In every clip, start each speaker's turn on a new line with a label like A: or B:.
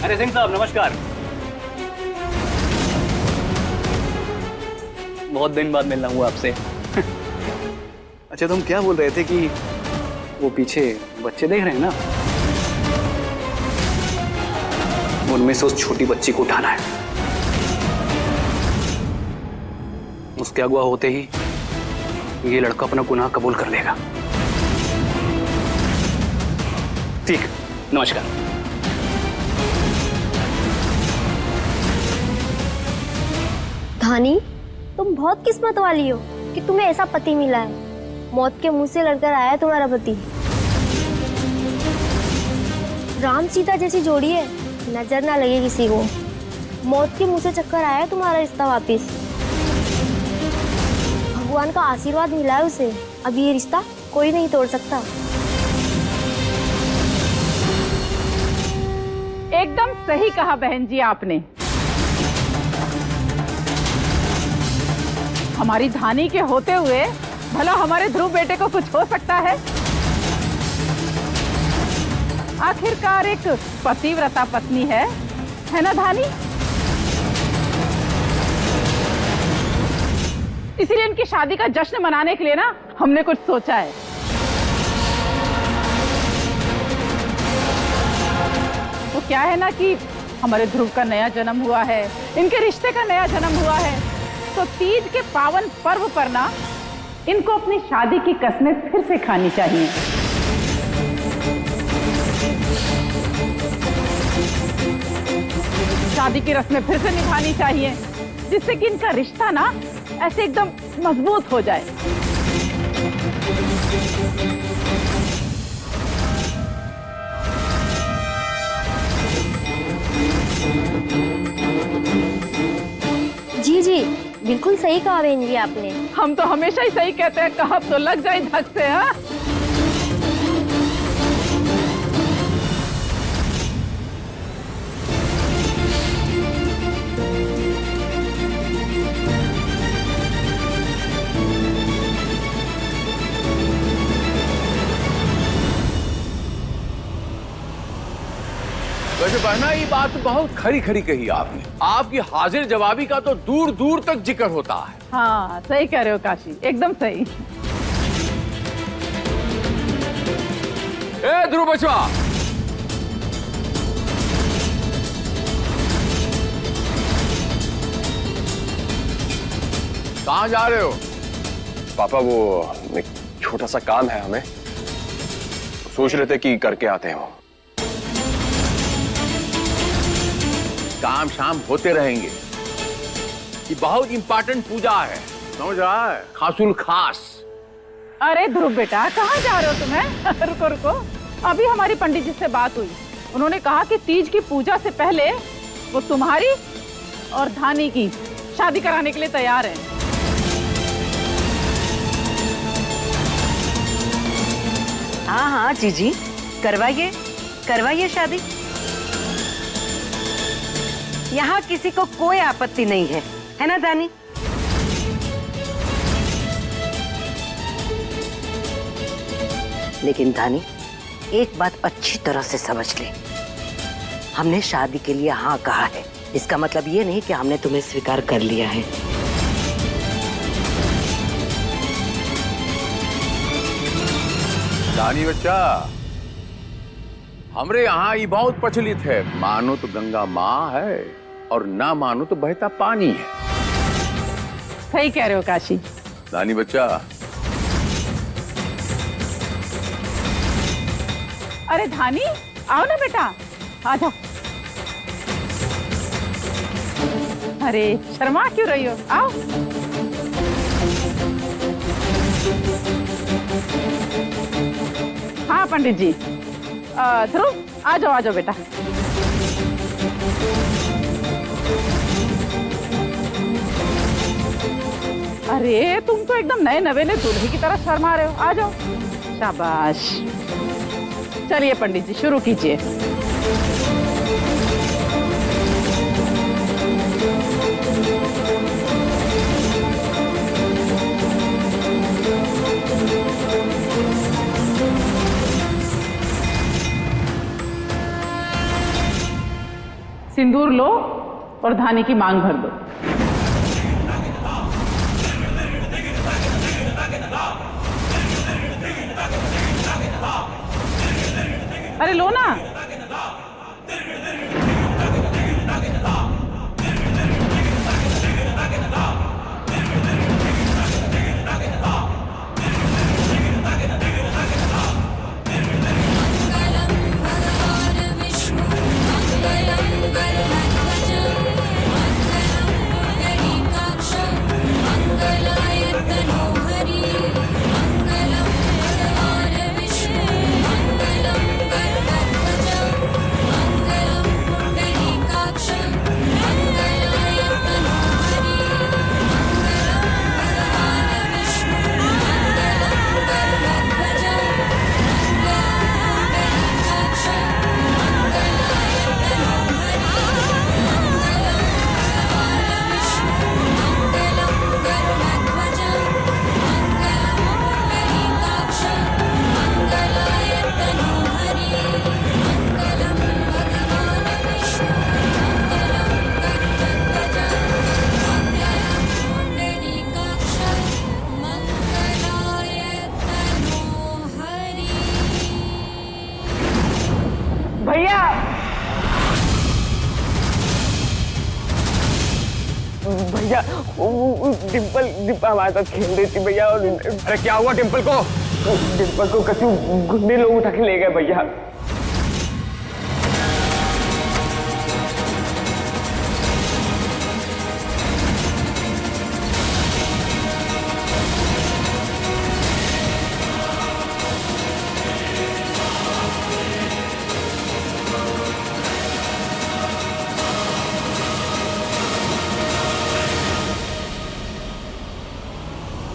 A: अरे सिंह साहब नमस्कार। बहुत दिन बाद मिलना हुआ आपसे। अच्छा तुम क्या बोल रहे थे कि वो पीछे बच्चे देख रहे हैं ना, उनमें से उस छोटी बच्ची को उठाना है। उसके अगवा होते ही ये लड़का अपना गुनाह कबूल कर लेगा। ठीक, नमस्कार।
B: धानी, तुम बहुत किस्मत वाली हो कि तुम्हें ऐसा पति मिला है। मौत के मुंह से लड़कर आया है तुम्हारा पति। राम सीता जैसी जोड़ी है, नजर ना लगे किसी को। मौत के मुंह से चक्कर आया है तुम्हारा रिश्ता वापिस। भगवान का आशीर्वाद मिला है उसे। अब ये रिश्ता कोई नहीं तोड़ सकता।
C: एकदम सही कहा बहन जी आपने। हमारी धानी के होते हुए भला हमारे ध्रुव बेटे को कुछ हो सकता है? आखिरकार एक पतिव्रता पत्नी है ना धानी? इसीलिए इनकी शादी का जश्न मनाने के लिए ना हमने कुछ सोचा है। वो क्या है ना कि हमारे ध्रुव का नया जन्म हुआ है, इनके रिश्ते का नया जन्म हुआ है, तो तीज के पावन पर्व पर ना इनको अपनी शादी की कसमें फिर से खानी चाहिए। शादी की रस्में फिर से निभानी चाहिए, जिससे कि इनका रिश्ता ना ऐसे एकदम मजबूत हो जाए।
B: जी जी, बिल्कुल सही कहा बहन जी आपने।
C: हम तो हमेशा ही सही कहते हैं, कहा तो लग जाए धक से। हाँ,
D: वैसे बहना ये बात बहुत खरी खरी कही आपने। आपकी हाजिर जवाबी का तो दूर दूर तक जिक्र होता है।
C: हाँ सही कह रहे हो काशी, एकदम सही।
D: ए ध्रुव बचवा, कहाँ जा रहे हो?
E: पापा वो एक छोटा सा काम है हमें, सोच रहे थे कि करके आते हैं। वो
D: काम शाम होते रहेंगे। ये बहुत इंपॉर्टेंट पूजा है, समझ रहा है? खासुल खास।
C: अरे ध्रुव बेटा कहाँ जा रहे हो तुम्हें? रुको रुको, अभी हमारी पंडित जी से बात हुई। उन्होंने कहा कि तीज की पूजा से पहले वो तुम्हारी और धानी की शादी कराने के लिए तैयार है।
F: हाँ हाँ जीजी, करवाइए करवाइए शादी। यहाँ किसी को कोई आपत्ति नहीं है ना दानी? लेकिन दानी, एक बात अच्छी तरह से समझ ले। हमने शादी के लिए हाँ कहा है, इसका मतलब ये नहीं कि हमने तुम्हें स्वीकार कर लिया है।
D: रानी बच्चा, हमरे यहाँ ये बहुत प्रचलित है, मानो तो गंगा माँ है और ना मानो तो बहता पानी है।
C: सही कह रहे हो काशी।
D: रानी बच्चा,
C: अरे धानी आओ ना बेटा, आ जाओ। अरे शर्मा क्यों रही हो, आओ। हाँ पंडित जी, ध्रुव आ जाओ बेटा। अरे तुम तो एकदम नए नवेले दूल्हे की तरह शर्मा रहे हो, आ जाओ। शाबाश। चलिए पंडित जी शुरू कीजिए। सिंदूर लो और धानी की मांग भर दो। अरे लो ना। भैया
E: भैया डिम्पल हमारे साथ खेल रही थी भैया। और अरे क्या हुआ डिम्पल को? डिम्पल को कसी गुंडे लोग उठा के ले गए भैया।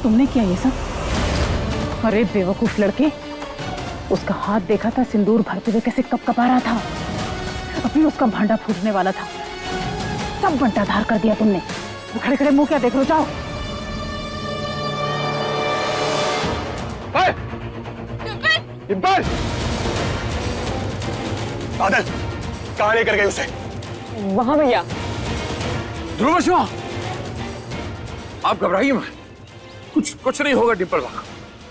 C: तुमने किया ये सब? अरे बेवकूफ लड़के, उसका हाथ देखा था सिंदूर भरते हुए कैसे कपकपा रहा था। अभी उसका भांडा फूटने वाला था, सब बंटाधार कर दिया तुमने। खड़े खड़े मुंह क्या देख रहे हो? जाओ।
E: डिम्पल! बादल कहाँ लेकर गए उसे?
G: वहां भैया।
D: ध्रुव वर्मा, आप घबराइए मत, कुछ नहीं होगा डिम्पल का।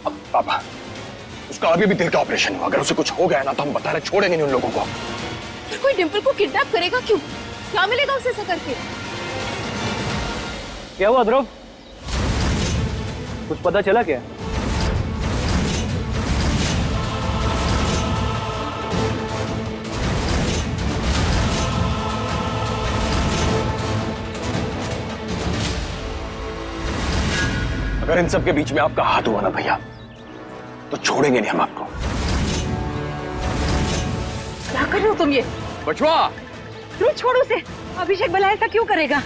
E: अब पापा, उसका अभी भी दिल का ऑपरेशन हुआ। अगर उसे कुछ हो गया ना तो हम बता रहे छोड़ेंगे नहीं उन लोगों को।
G: पर कोई डिम्पल को किडनैप करेगा क्यों? क्या मिलेगा उसे ऐसा करके?
A: क्या हुआ ध्रुव? कुछ पता चला क्या?
E: अगर इन सब के बीच में आपका हाथ हुआ ना भैया तो छोड़ेंगे नहीं हम आपको।
C: क्या कर रहे हो तुम ये?
D: बचवा,
F: तू छोड़ उसे। अभिषेक भला ऐसा क्यों करेगा?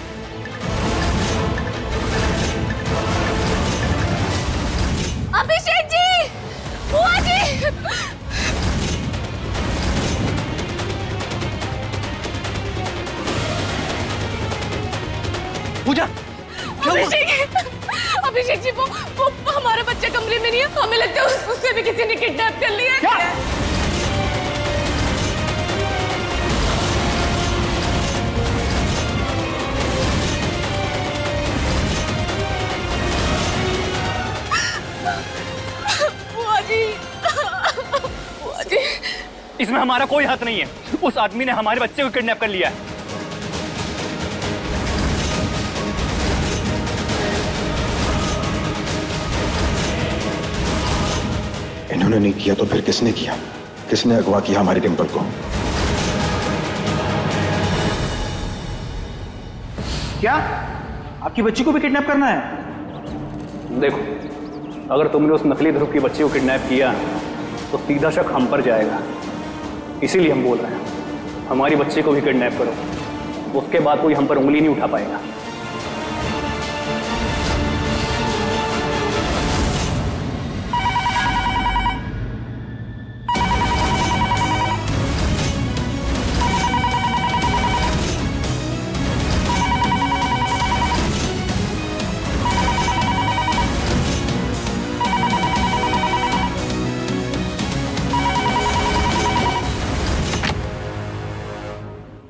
G: अभिषेक जी! बुआ जी!
A: पूजा,
G: अभिषेक जी, वो हमारा बच्चा कमरे में नहीं है। हमें लगता है उससे भी किसी ने किडनैप कर लिया है।
A: क्या?
G: बुआ जी! बुआ जी!
A: इसमें हमारा कोई हाथ नहीं है। उस आदमी ने हमारे बच्चे को किडनैप कर लिया है।
H: इन्होंने नहीं किया तो फिर किसने किया? किसने अगवा किया हमारी डिम्पल को?
A: क्या आपकी बच्ची को भी किडनैप करना है? देखो, अगर तुमने उस नकली ध्रुव की बच्ची को किडनैप किया तो सीधा शक हम पर जाएगा। इसीलिए हम बोल रहे हैं हमारी बच्ची को भी किडनैप करो, उसके बाद कोई हम पर उंगली नहीं उठा पाएगा।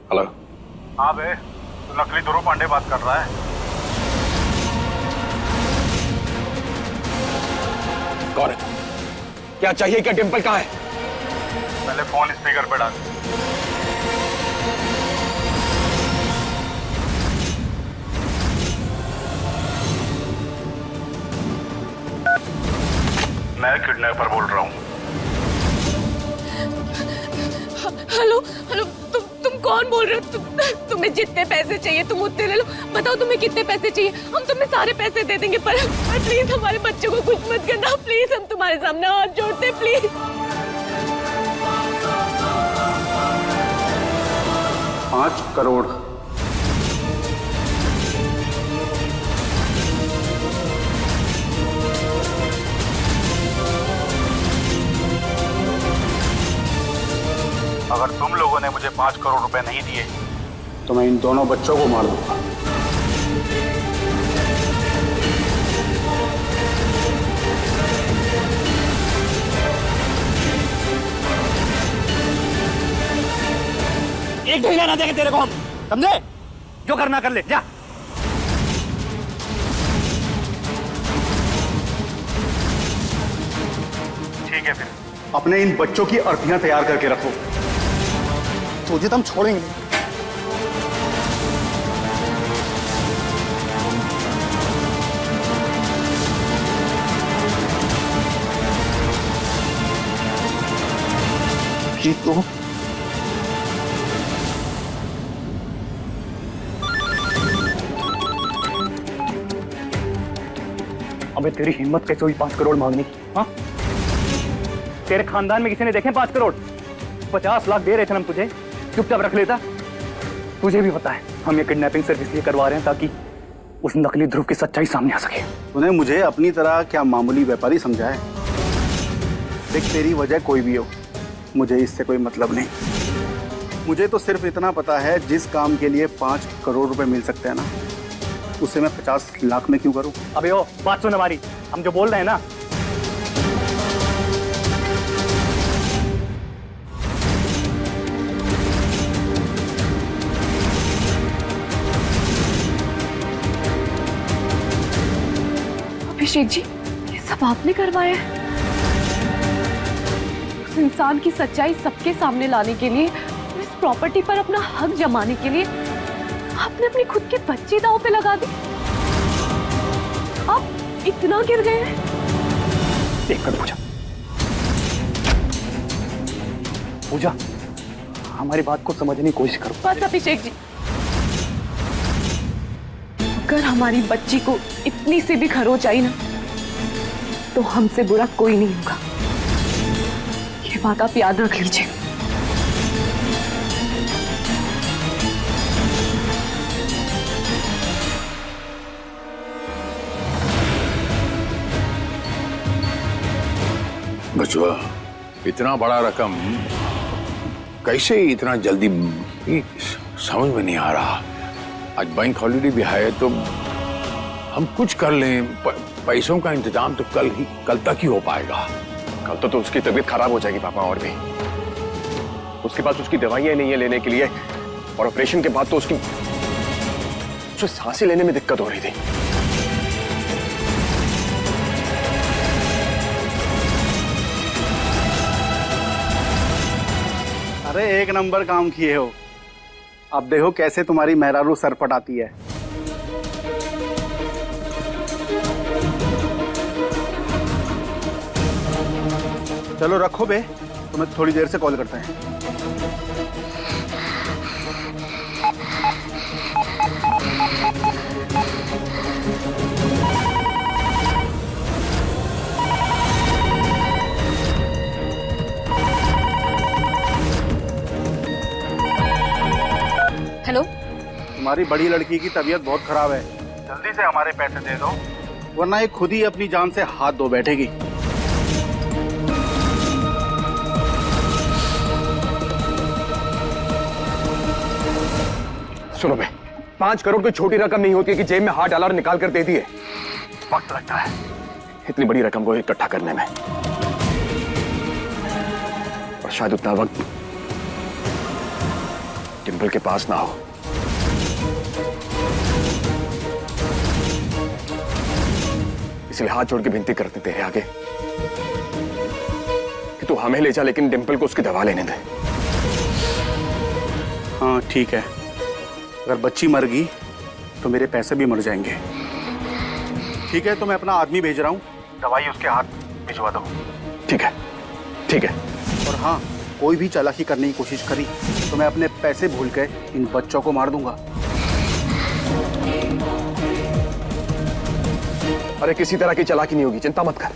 E: हेलो
A: हाँ बे, तो नकली ध्रुव पांडे बात कर रहा है।
E: कौन है? क्या चाहिए? क्या डिंपल कहाँ है?
A: पहले फोन स्पीकर पे डाल। मैं किडनैपर बोल रहा हूँ।
G: हेलो हेलो, तुम कौन बोल रहे हो? तुम्हें जितने पैसे चाहिए तुम उतने ले लो। बताओ तुम्हें कितने पैसे चाहिए, हम तुम्हें सारे पैसे दे देंगे। पर प्लीज हमारे बच्चों को कुछ मत करना प्लीज, हम तुम्हारे सामने हाथ जोड़ते प्लीज।
A: 5 करोड़। अगर तुम लोगों ने मुझे 5 करोड़ रुपए नहीं दिए तो मैं इन दोनों बच्चों को मार दूंगा।
E: एक ढीला ना देंगे तेरे को हम, समझे?
A: जो करना कर ले, जा। ठीक है, फिर अपने इन बच्चों की अर्थियां तैयार करके रखो। तुझे तो हम छोड़ेंगे नहीं। तो अबे तेरी हिम्मत कैसे हुई 5 करोड़ मांगने की? हाँ, तेरे खानदान में किसी ने देखे 5 करोड़? 50 लाख दे रहे थे हम तुझे, चुपचाप रख लेता। तुझे भी पता है हम ये किडनैपिंग सर्विस इसलिए करवा रहे हैं ताकि उस नकली ध्रुव की सच्चाई सामने आ सके।
I: तूने मुझे अपनी तरह क्या मामूली व्यापारी समझा है? देख, तेरी वजह कोई भी हो, मुझे इससे कोई मतलब नहीं। मुझे तो सिर्फ इतना पता है, जिस काम के लिए 5 करोड़ रुपए मिल सकते हैं ना, उसे मैं 50 लाख में क्यों करूं?
A: अबे ओ, बात सुन हमारी, हम जो बोल रहे हैं ना।
G: अभिषेक जी, ये सब आपने करवाया है? उस इंसान की सच्चाई सबके सामने लाने के लिए, इस प्रॉपर्टी पर अपना हक जमाने के लिए आपने अपनी खुद की बच्ची दांव पे लगा दी। आप इतना गिर गए हैं?
A: देख कर पूजा, हमारी बात को समझने की कोशिश करो।
G: बस अभिषेक जी, अगर हमारी बच्ची को इतनी सी भी खरोच आई ना, तो हमसे बुरा कोई नहीं होगा। ये बात आप याद रख लीजिए।
D: बचवा, इतना बड़ा रकम कैसे इतना जल्दी, समझ में नहीं आ रहा। आज बैंक हॉलिडे भी है तो हम कुछ कर लें, पैसों का इंतजाम तो कल तक ही हो पाएगा।
E: कल तो उसकी तबीयत खराब हो जाएगी पापा, और भी उसके पास उसकी दवाइयां नहीं है लेने के लिए, और ऑपरेशन के बाद तो उसकी सांसें लेने में दिक्कत हो रही थी।
I: अरे एक नंबर काम किए हो। अब देखो कैसे तुम्हारी मेहरारू सर पटाती है। चलो रखो बे, तुम्हें थोड़ी देर से कॉल करते हैं।
G: हेलो,
I: तुम्हारी बड़ी लड़की की तबीयत बहुत खराब है, जल्दी से हमारे पैसे दे दो, वरना ये खुद ही अपनी जान से हाथ धो बैठेगी।
E: सुनो बे, 5 करोड़ कोई छोटी रकम नहीं होती है कि जेब में हाथ डाला और निकाल कर दे दिए। वक्त लगता है इतनी बड़ी रकम को इकट्ठा करने में, और शायद उतना वक्त डिंपल के पास ना हो। इसलिए हाथ जोड़ के विनती करते तेरे आगे कि तू हमें ले जा, लेकिन डिंपल को उसकी दवा लेने दे।
I: हाँ ठीक है, अगर बच्ची मर गई तो मेरे पैसे भी मर जाएंगे। ठीक है, तो मैं अपना आदमी भेज रहा हूँ, दवाई उसके हाथ भिजवा दो।
E: ठीक है, ठीक है।
I: और हाँ, कोई भी चालाकी करने की कोशिश करी तो मैं अपने पैसे भूल के इन बच्चों को मार दूंगा।
E: अरे किसी तरह की चालाकी नहीं होगी, चिंता मत कर।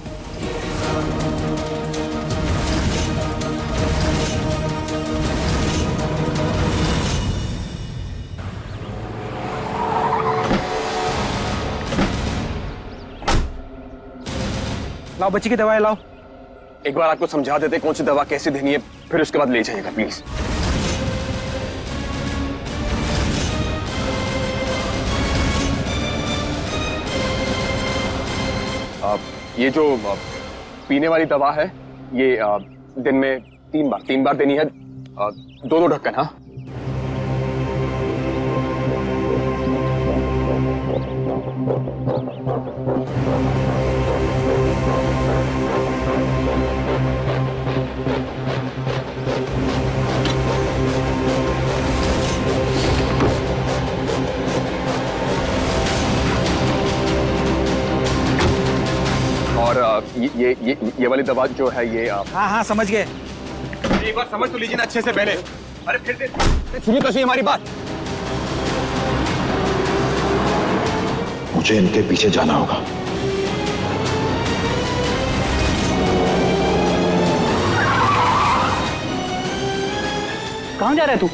A: लाओ बच्ची की दवाई लाओ।
E: एक बार आपको समझा देते कौन सी दवा कैसे देनी है, फिर उसके बाद ले जाइएगा प्लीज। ये जो पीने वाली दवा है, ये दिन में 3 बार देनी है, 2 ढक्कन। हाँ, और ये वाली दवा जो है ये
A: हाँ हाँ समझ गए।
E: एक बार समझ तो लीजिए ना अच्छे से पहले। अरे फिर सुनिए तो सही हमारी बात।
H: मुझे इनके पीछे जाना होगा।
A: कहाँ जा रहा है तू?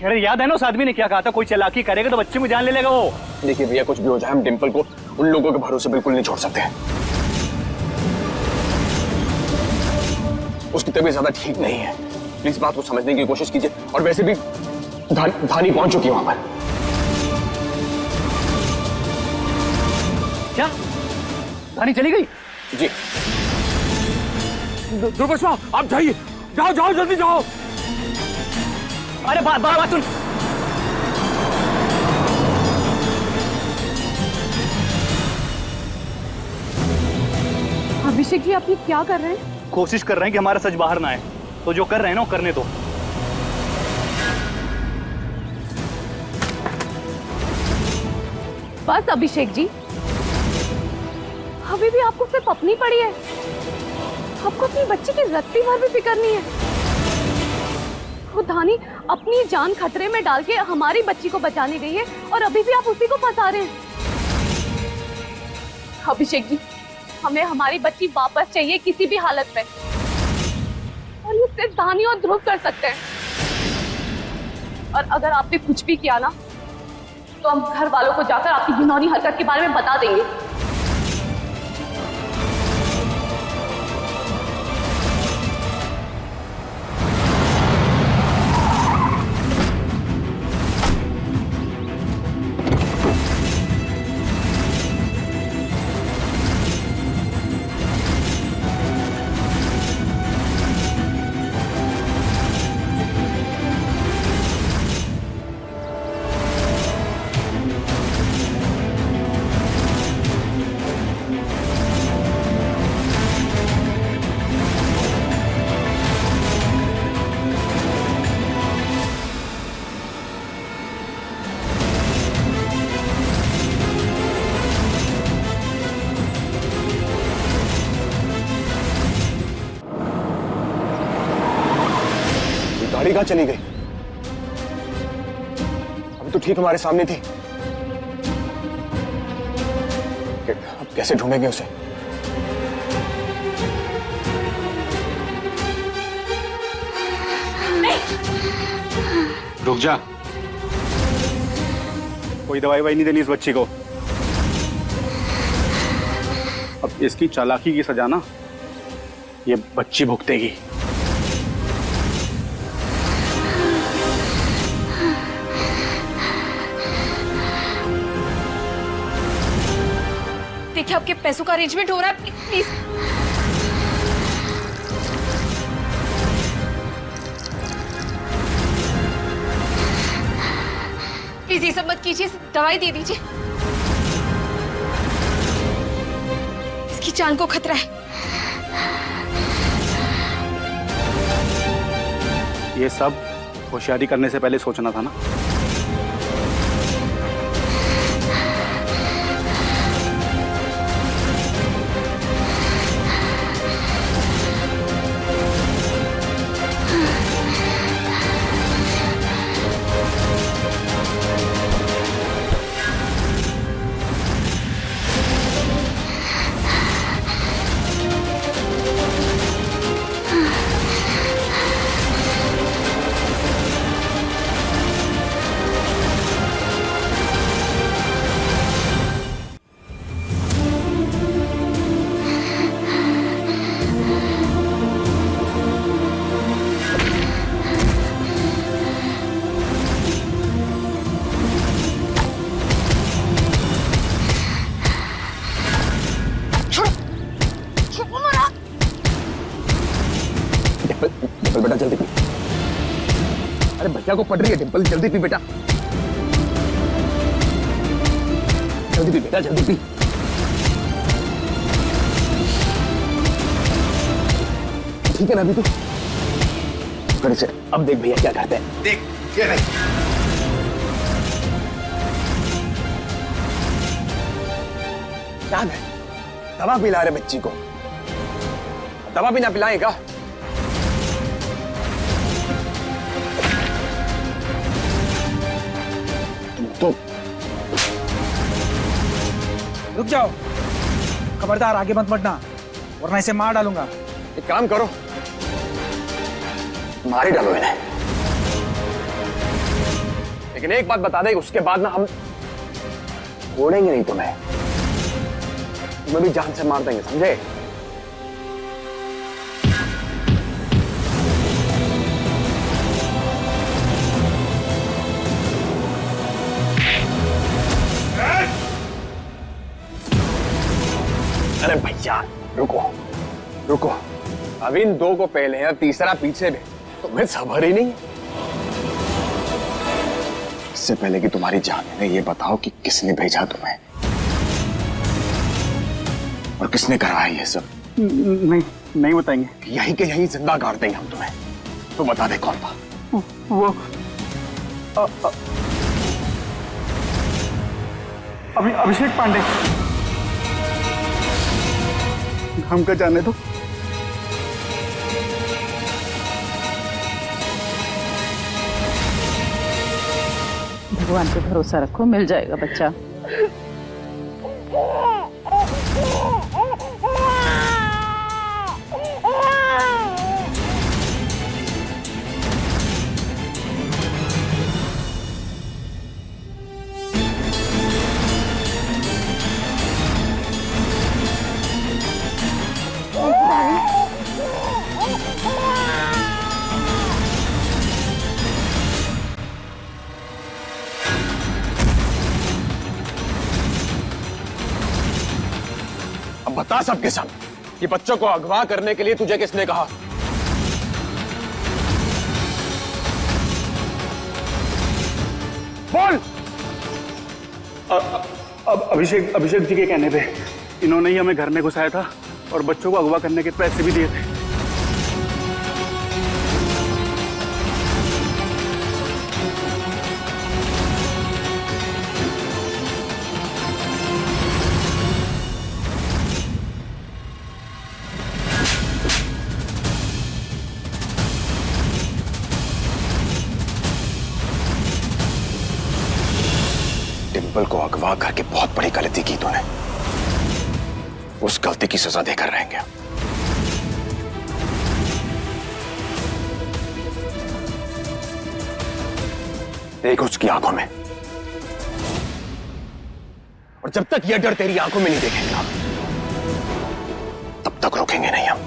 A: अरे याद है ना उस आदमी ने क्या कहा था, कोई चालाकी करेगा तो बच्चे में जान ले लेगा वो।
E: देखिए भैया, कुछ भी हो जाए हम डिंपल को उन लोगों के भरोसे बिल्कुल नहीं छोड़ सकते। उसकी तबीयत ज्यादा ठीक नहीं है, प्लीज बात को समझने की कोशिश कीजिए। और वैसे भी धानी पहुंच चुकी है वहां पर।
A: क्या धानी चली गई?
E: जी ध्रुव, आप जाइए, जाओ जाओ जल्दी जाओ।
A: अरे बात सुन।
G: अभिषेक जी, आप ये क्या कर रहे हैं?
A: कोशिश कर रहे हैं कि हमारा सच बाहर ना आए, तो जो कर रहे हैं ना वो करने दो।
G: बस अभिषेक जी, अभी भी आपको सिर्फ अपनी पड़ी है। आपको अपनी बच्ची की रत्ती भर भी फिक्र नहीं है। वो धानी अपनी जान खतरे में डाल के हमारी बच्ची को बचाने गई है और अभी भी आप उसी को फंसा रहे हैं। अभिषेक जी, हमें हमारी बच्ची वापस चाहिए किसी भी हालत में, और ये सिर्फ धानी और ध्रुव कर सकते हैं। और अगर आपने कुछ भी किया ना, तो हम घर वालों को जाकर आपकी घिनौनी हरकत के बारे में बता देंगे।
E: गाड़ी कहाँ चली गई? अभी तो ठीक हमारे सामने थी। अब कैसे ढूंढेंगे उसे?
I: रुक जा, कोई दवाई नहीं देनी इस बच्ची को। अब इसकी चालाकी की सजा ना ये बच्ची भुगतेगी।
G: देखिए, आपके पैसों का अरेंजमेंट हो रहा है, प्लीज। प्लीज ये सब मत कीजिए, दवाई दे दीजिए। की जान को खतरा है।
I: ये सब होशियारी करने से पहले सोचना था ना।
E: डिम्पल बेटा जल्दी पी। अरे भैया को पड़ रही है डिम्पल, जल्दी पी बेटा, जल्दी पी बेटा, जल्दी पी। ठीक है ना अभी तू? फिर से अब देख भैया क्या करते हैं।
I: देख ये नहीं।
E: याद है दवा पिला रहे बच्ची को, दवा भी ना पिलाएगा। तो
J: रुक जाओ, खबरदार आगे मत बढ़ना वरना इसे मार डालूंगा।
E: एक काम करो, मार ही डालो इन्हें। लेकिन एक बात बता दे, उसके बाद ना हम छोड़ेंगे नहीं तुम्हें भी जान से मार देंगे, समझे? अरे भैया रुको रुको, अब इन दो को पहले और तीसरा पीछे भी, तुम्हें सब्र ही नहीं। इससे पहले कि तुम्हारी जान है, ये बताओ कि किसने भेजा तुम्हें और किसने करवाया ये सब?
I: नहीं बताएंगे।
E: यहीं के यहीं जिंदा गाड़ देंगे हम तुम्हें। तो बता दे कौन था?
I: वो अभिषेक पांडे। हमको जाने दो।
C: भगवान पे भरोसा रखो, मिल जाएगा बच्चा।
E: बता सबके सब, ये बच्चों को अगवा करने के लिए तुझे किसने कहा? बोल।
I: अब अभिषेक जी के कहने पे इन्होंने ही हमें घर में घुसाया था और बच्चों को अगवा करने के पैसे भी दिए थे।
E: डिम्पल को अगवा करके बहुत बड़ी गलती की तूने, उस गलती की सजा देकर रहेंगे। देख उसकी आंखों में, और जब तक यह डर तेरी आंखों में नहीं देखेगा तब तक रोकेंगे नहीं हम।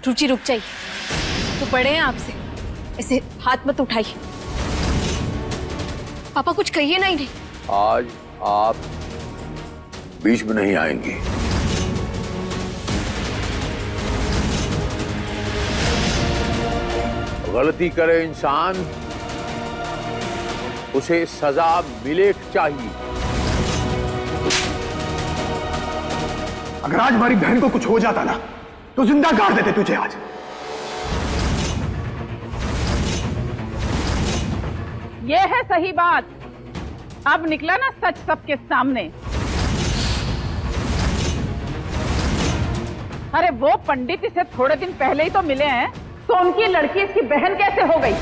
G: ध्रुव जी रुक जाइए, तो बड़े हैं आपसे, ऐसे हाथ मत उठाइए। पापा कुछ कहिए ना इन्हें।
D: आज आप बीच में नहीं आएंगी। गलती करे इंसान, उसे सजा मिले चाहिए।
I: अगर आज हमारी बहन को कुछ हो जाता ना तो जिंदा गाड़ देते तुझे आज।
C: ये है सही बात। अब निकला ना सच सबके सामने। अरे वो पंडित इसे थोड़े दिन पहले ही तो मिले हैं, तो उनकी लड़की इसकी बहन कैसे हो गई?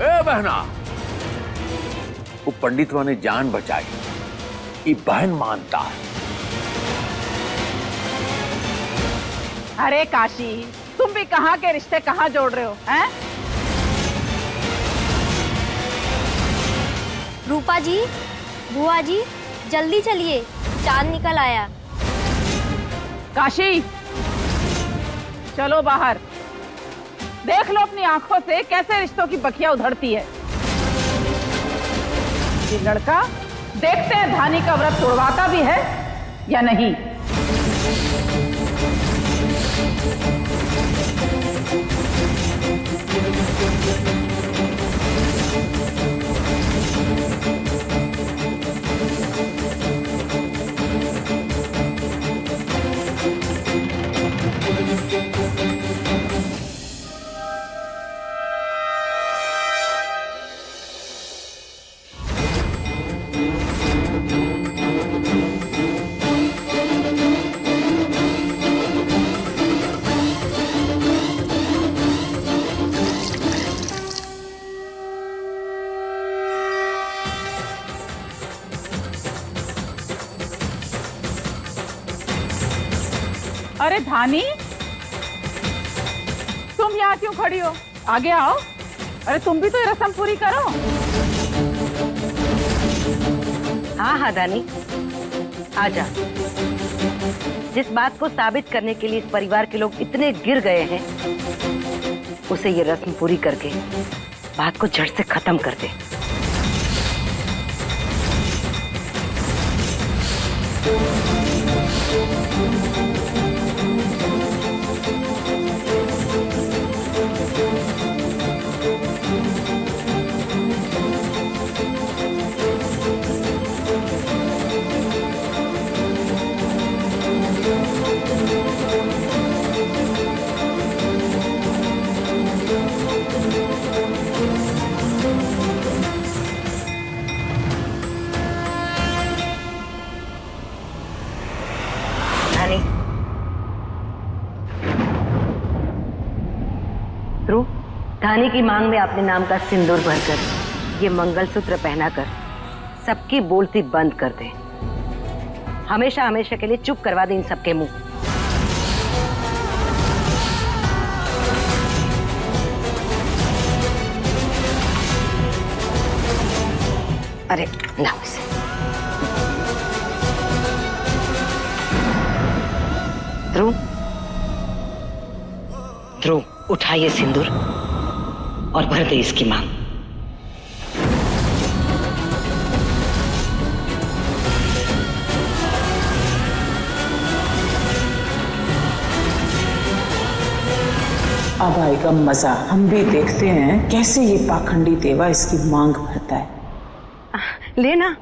D: ए बहना, वो पंडितवा ने जान बचाई, ये बहन मानता है।
C: अरे काशी, तुम भी कहाँ के रिश्ते कहाँ जोड़ रहे हो हैं?
B: रूपा जी, बुआ जी, जल्दी चलिए, चांद निकल आया।
C: काशी, चलो बाहर, देख लो अपनी आंखों से कैसे रिश्तों की बखिया उधड़ती है। ये लड़का देखते हैं धानी का व्रत तोड़वाता भी है या नहीं। अरे धानी, तुम यहाँ क्यों खड़ी हो? आगे आओ। अरे तुम भी तो ये रस्म पूरी करो।
F: हाँ हाँ धानी, आजा। जिस बात को साबित करने के लिए इस परिवार के लोग इतने गिर गए हैं, उसे ये रस्म पूरी करके बात को जड़ से खत्म कर दे। ध्रुव, धानी की मांग में अपने नाम का सिंदूर भरकर ये मंगलसूत्र पहनाकर सबकी बोलती बंद कर दे। हमेशा हमेशा के लिए चुप करवा दे इन सबके मुंह। अरे लाओ इसे। ध्रुव, ध्रुव उठाइए सिंदूर और भर दे इसकी मांग।
C: अब आएगा मजा। हम भी देखते हैं कैसे ये पाखंडी देवा इसकी मांग भरता है।
F: लेना।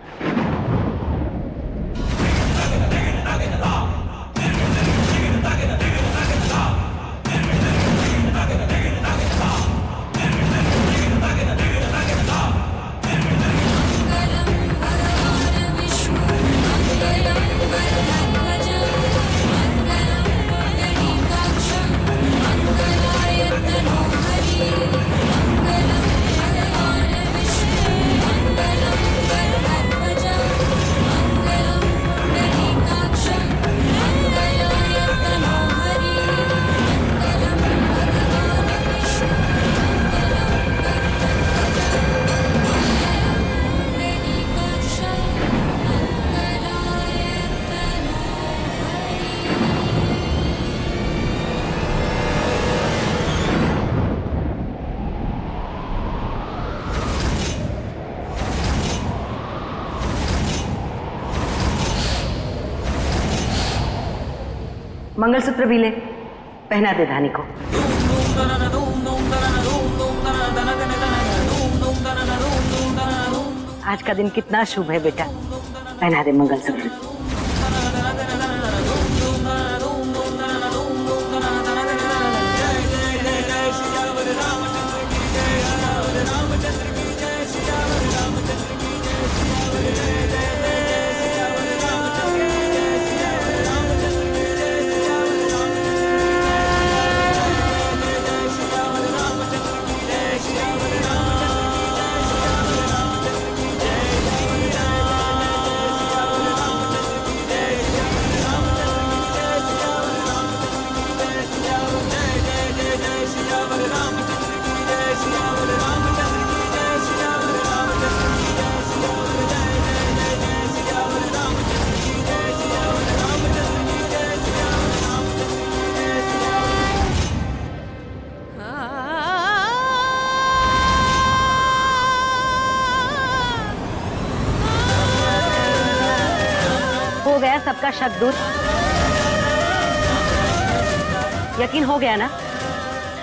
K: मंगलम
F: मंगलसूत्र भी ले, पहना दे धानी को। आज का दिन कितना शुभ है बेटा, पहना दे मंगलसूत्र। हो गया सबका शक दूर? यकीन हो गया ना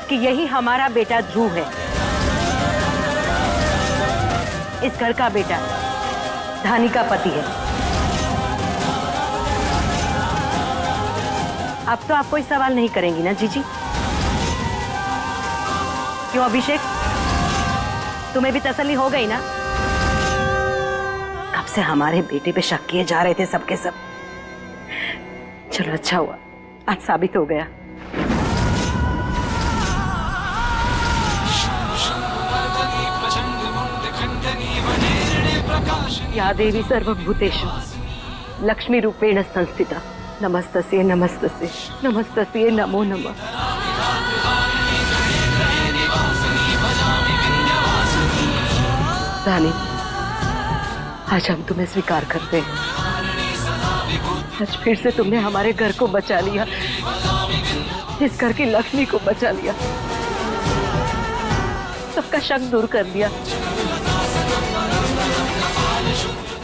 F: कि यही हमारा बेटा ध्रुव है, इस घर का बेटा, धानी का पति है। अब तो आप कोई सवाल नहीं करेंगी ना जीजी? क्यों अभिषेक, तुम्हें भी तसल्ली हो गई ना? कब से हमारे बेटे पे शक किए जा रहे थे सबके सब। चलो अच्छा हुआ, आज साबित हो गया। या देवी सर्वभूतेषु लक्ष्मी रूपेण संस्थिता नमस्तस्यै नमस्तस्यै नमस्तस्यै नमो नमः। धानी, आज हम तुम्हें स्वीकार करते हैं। आज फिर से तुमने हमारे घर को बचा लिया, इस घर की लक्ष्मी को बचा लिया, सबका शक दूर कर दिया,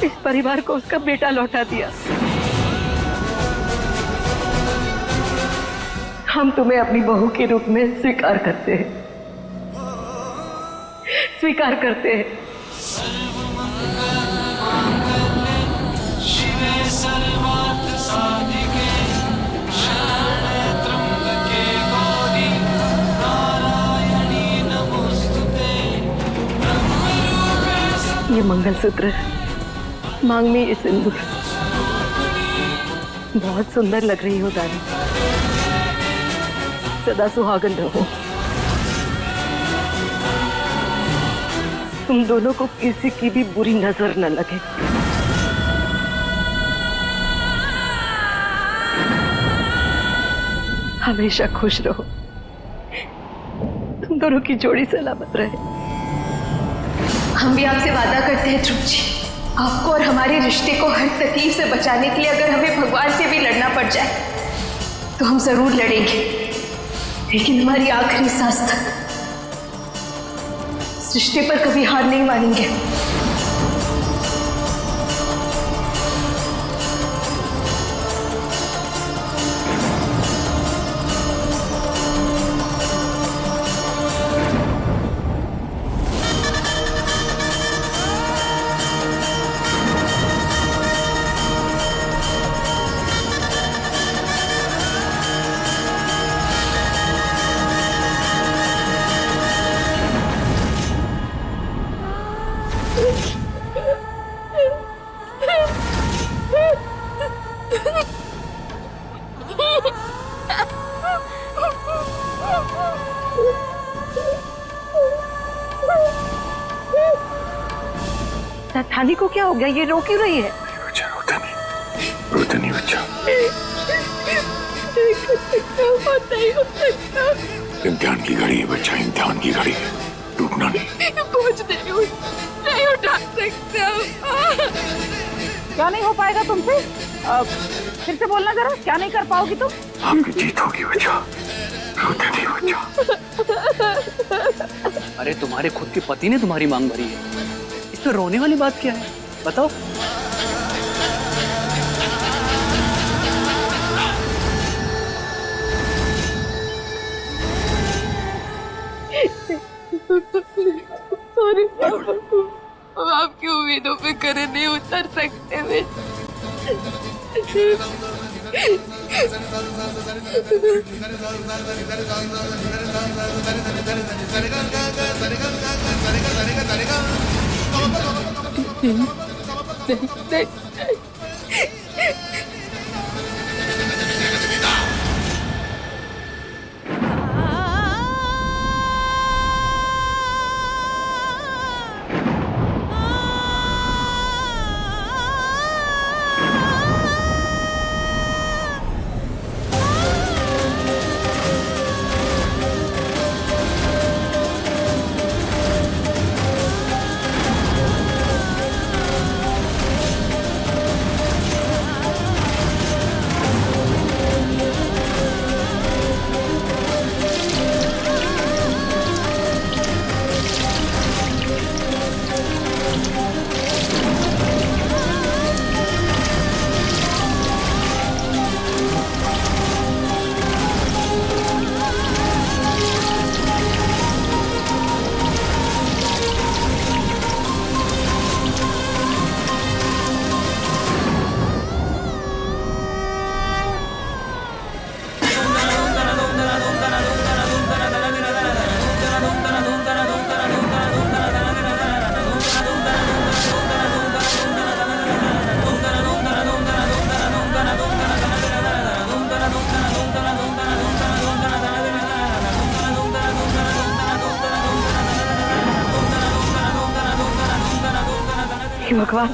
F: इस परिवार को उसका बेटा लौटा दिया। हम तुम्हें अपनी बहू के रूप में स्वीकार करते हैं, स्वीकार करते हैं। ये मंगलसूत्र, मांग में ये सिंदूर, बहुत सुंदर लग रही हो दानी। सदा सुहागन रहो। तुम दोनों को किसी की भी बुरी नजर न लगे। हमेशा खुश रहो। तुम दोनों की जोड़ी सलामत रहे।
G: हम भी आपसे वादा करते हैं ध्रुव जी, आपको और हमारे रिश्ते को हर तकलीफ से बचाने के लिए अगर हमें भगवान से भी लड़ना पड़ जाए तो हम जरूर लड़ेंगे, लेकिन हमारी आखिरी सांस तक इस रिश्ते पर कभी हार नहीं मानेंगे।
F: धानी को क्या हो गया? ये रो क्यों रही है?
D: बच्चा रोता नहीं बच्चा। इम्तिहान की घड़ी है बच्चा, इम्तिहान की घड़ी है, टूटना नहीं।
G: कुछ नहीं उठा सकता।
C: क्या नहीं हो पाएगा तुमसे? फिर से बोलना जरा, क्या नहीं कर पाओगी तुम?
D: आपकी जीत होगी बच्चा, रोते नहीं बच्चा।
A: अरे तुम्हारे खुद के पति ने तुम्हारी मांग भरी है, इसमें रोने वाली बात क्या है बताओ?
G: हम आपकी उम्मीदों पे खरे नहीं उतर सकते
F: भगवान,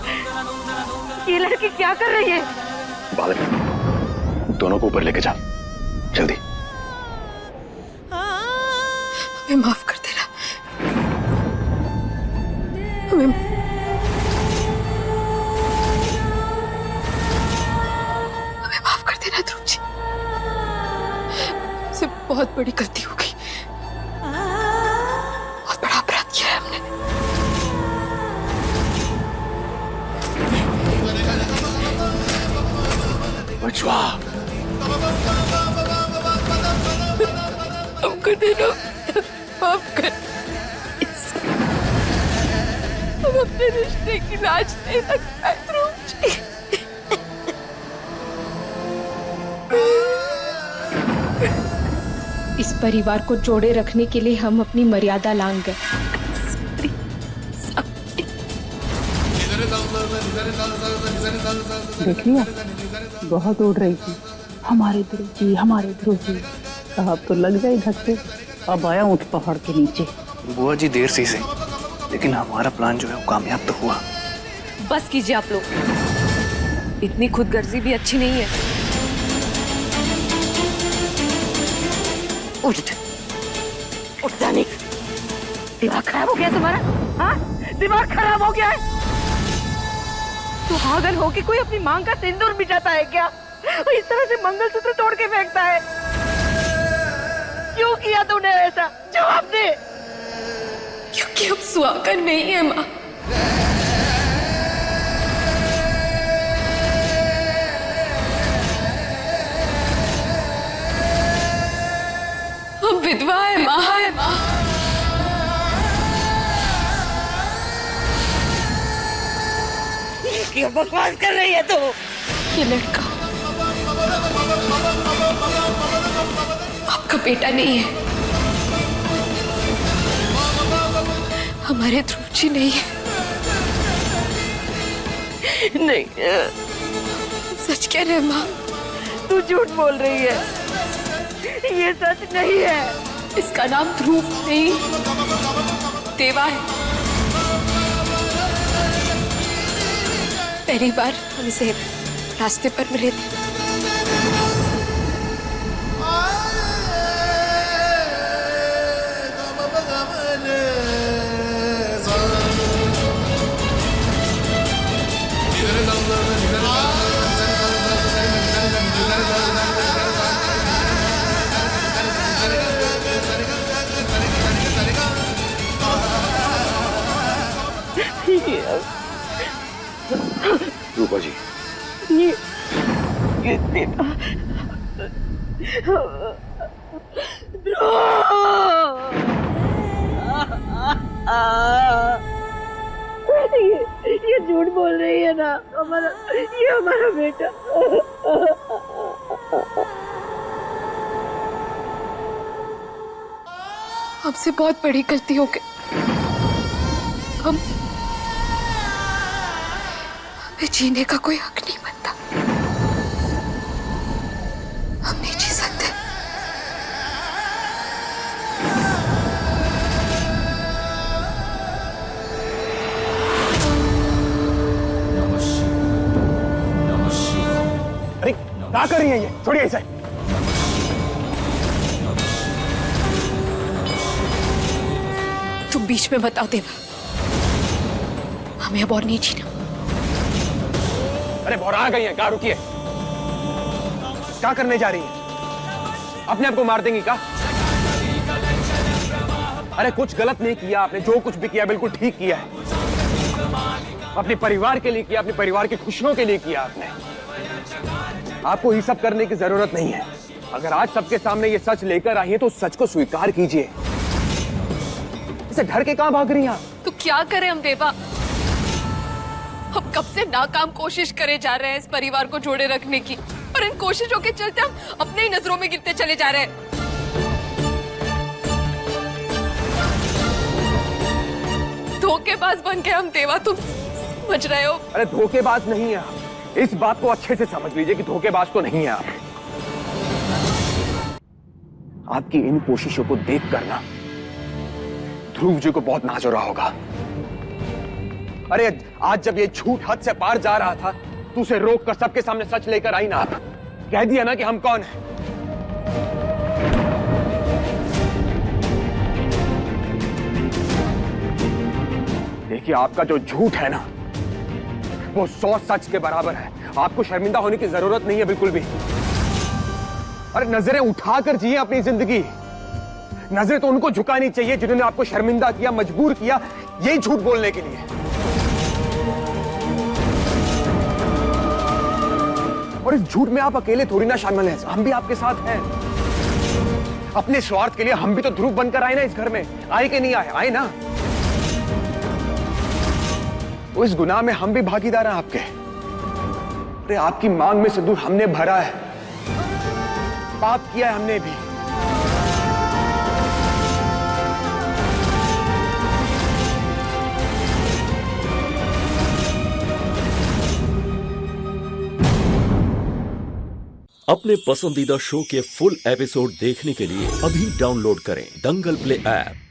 F: ये लड़की क्या कर रही है?
H: बालक, दोनों को ऊपर लेके जा, जल्दी।
G: हमें माफ कर देना, हमें माफ कर देना ध्रुव जी। मुझसे बहुत बड़ी गलती हो गई, बहुत बड़ा अपराध किया है हमने।
A: बचवा,
G: हमको देना माफ कर। हम अपने रिश्ते की लाज नहीं रख पाए ध्रुव जी।
K: इस परिवार को जोड़े रखने के लिए हम अपनी मर्यादा लांघ गए।
C: देख लिया, बहुत उड़ रही थी हमारे ध्रुव जी। अब तो लग जाए धक्के। अब आया ऊंट पहाड़ के नीचे।
A: बुआ जी देर से सही, लेकिन हमारा प्लान जो है वो कामयाब तो हुआ।
G: बस कीजिए आप लोग, इतनी खुदगर्जी भी अच्छी नहीं है।
F: उठ जाने। दिमाग खराब हो गया तुम्हारा? हाँ, दिमाग खराब हो गया है? सुहागन हो कि कोई अपनी मांग का सिंदूर मिटाता है क्या? और इस तरह से मंगलसूत्र तोड़ के फेंकता है। क्यों किया तूने ऐसा? जवाब दे।
G: क्योंकि हम सुहागन नहीं है माँ। हम विधवा है माँ।
F: क्यों बकवास कर रही है तू?
G: ये लड़का आपका बेटा नहीं है, हमारे ध्रुव जी नहीं है।
F: नहीं,
G: सच कह रहे हैं माँ।
F: तू झूठ बोल रही है। ये सच नहीं है।
G: इसका नाम ध्रुव नहीं, देवा है। पहली बार हम इसे रास्ते पर मिले थे।
H: रूपा जी,
F: ये देवा ध्रुव। ये झूठ बोल रही है ना, ये हमारा बेटा।
G: हमसे बहुत बड़ी गलती हो गई। हमें जीने का कोई हक नहीं बनता। हम नहीं जी सकते।
E: अरे क्या कर रही है ये? छोड़िए इसे।
G: तुम बीच में बताओ देवा, हमें अब और नहीं जीना।
E: अरे बोरा गई है क्या? रुकिए, क्या करने जा रही है? अपने आप को मार देंगी क्या? अरे कुछ गलत नहीं किया आपने, जो कुछ भी किया बिल्कुल ठीक किया है। अपने परिवार के लिए किया, अपने परिवार की खुशियों के लिए किया आपने। आपको ये सब करने की जरूरत नहीं है। अगर आज सबके सामने ये सच लेकर आई है तो सच को स्वीकार कीजिए। इसे डर के कहां भाग रही हैं आप?
G: तो क्या करें हम देवा? हम कब से नाकाम कोशिश करे जा रहे हैं इस परिवार को जोड़े रखने की, और इन कोशिशों के चलते हम अपने ही नजरों में गिरते चले जा रहे हैं। धोखेबाज बन के हम देवा, तुम समझ रहे हो?
E: अरे धोखेबाज नहीं है आप, इस बात को अच्छे से समझ लीजिए कि धोखेबाज तो नहीं है आप। आपकी इन कोशिशों को देख कर ना ध्रुव जी को बहुत नाज हो रहा होगा। अरे आज जब ये झूठ हद से पार जा रहा था तो उसे रोक कर सबके सामने सच लेकर आई ना आप। कह दिया ना कि हम कौन हैं। देखिए आपका जो झूठ है ना वो 100 सच के बराबर है। आपको शर्मिंदा होने की जरूरत नहीं है बिल्कुल भी। अरे नजरें उठाकर जिए अपनी जिंदगी। नजरें तो उनको झुकानी चाहिए जिन्होंने आपको शर्मिंदा किया, मजबूर किया यही झूठ बोलने के लिए। और इस झूठ में आप अकेले थोड़ी ना शामिल हैं, हम भी आपके साथ हैं। अपने स्वार्थ के लिए हम भी तो ध्रुव बनकर आए ना इस घर में। आए कि नहीं आए? आए ना। तो इस गुनाह में हम भी भागीदार हैं आपके। अरे आपकी मांग में सिंदूर हमने भरा है, पाप किया है हमने भी।
L: अपने पसंदीदा शो के फुल एपिसोड देखने के लिए अभी डाउनलोड करें दंगल प्ले ऐप।